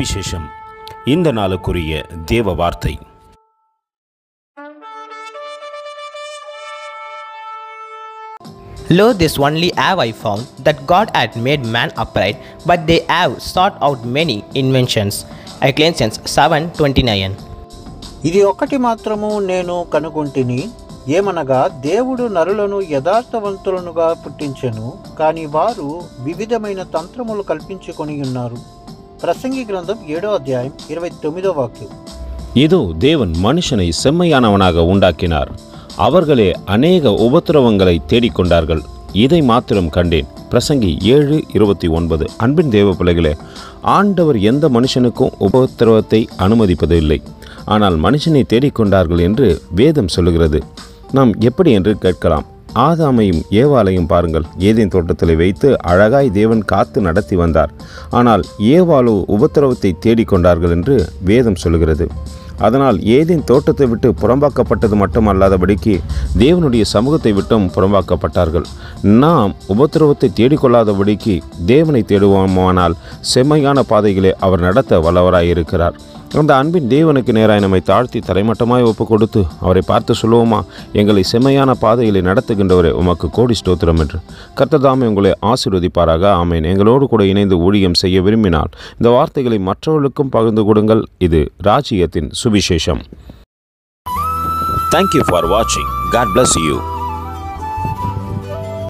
சுவிசேஷம். இந்த நாளுக்குரிய தேவ வார்த்தை. Lo, this only have I found, that God had made man upright, but they have sought out many inventions. Ecclesiastes 7:29. ఇది ఒక్కటి మాత్రము నేను కనుగొంటిని, ఏమనగా దేవుడు నరులను యథార్థవంతులనుగా పుట్టించెను, కానీ వారు వివిధమైన తంత్రములు కల్పించుకొని ఉన్నారు. பிரசங்கி கிரந்தம் 7వ அத்தியாயம் 29వ வாக்கியம். இதோ தேவன் மனுஷனை செம்மையானவனாக உண்டாக்கினார், அவர்களே அநேக உபத்திரவங்களை தேடிக்கொண்டார்கள், இதை மாத்திரம் கண்டேன். பிரசங்கி 7:29. அன்பின் தேவ பிள்ளைகளே, ஆண்டவர் எந்த மனுஷனுக்கும் உபத்திரவத்தை அனுமதிப்பதில்லை, ஆனால் மனுஷனை தேடிக்கொண்டார்கள் என்று வேதம் சொல்லுகிறது. நாம் எப்படி என்று கேட்கலாம். ஆதாமையும் ஏவாளையும் பாருங்கள். ஏதேன் தோட்டத்தில் வைத்து அழகாய் தேவன் காத்து நடத்தி வந்தார், ஆனால் ஏவாளோ உபத்திரவத்தை தேடிக்கொண்டார்கள் என்று வேதம் சொல்லுகிறது. அதனால் ஏதேன் தோட்டத்தை விட்டு புறம்பாக்கப்பட்டது மட்டுமல்லாதபடிக்கு தேவனுடைய சமூகத்தை விட்டும் புறம்பாக்கப்பட்டார்கள். நாம் உபத்திரவத்தை தேடிக்கொள்ளாதபடிக்கு தேவனை தேடுவோமானால் செம்மையான பாதைகளை அவர் நடத்த வல்லவராயிருக்கிறார். அந்த அன்பின் தேவனுக்கு நேராய் நம்மை தாழ்த்தி தரைமட்டமாய் ஒப்பு கொடுத்து அவரை பார்த்து சொல்லுவோமா, எங்களை செம்மையான பாதைகளை நடத்துகின்றவரே உமக்கு கோடி ஸ்தோத்திரம் என்று. கர்த்தர் உங்களை ஆசீர்வதிப்பாராக. ஆமேன். எங்களோடு கூட இணைந்து ஊழியம் செய்ய விரும்பினால் இந்த வார்த்தைகளை மற்றவர்களுக்கும் பகிர்ந்து கொடுங்கள். இது ராஜ்யத்தின் சுவிசேஷம். Thank you for watching. God bless you.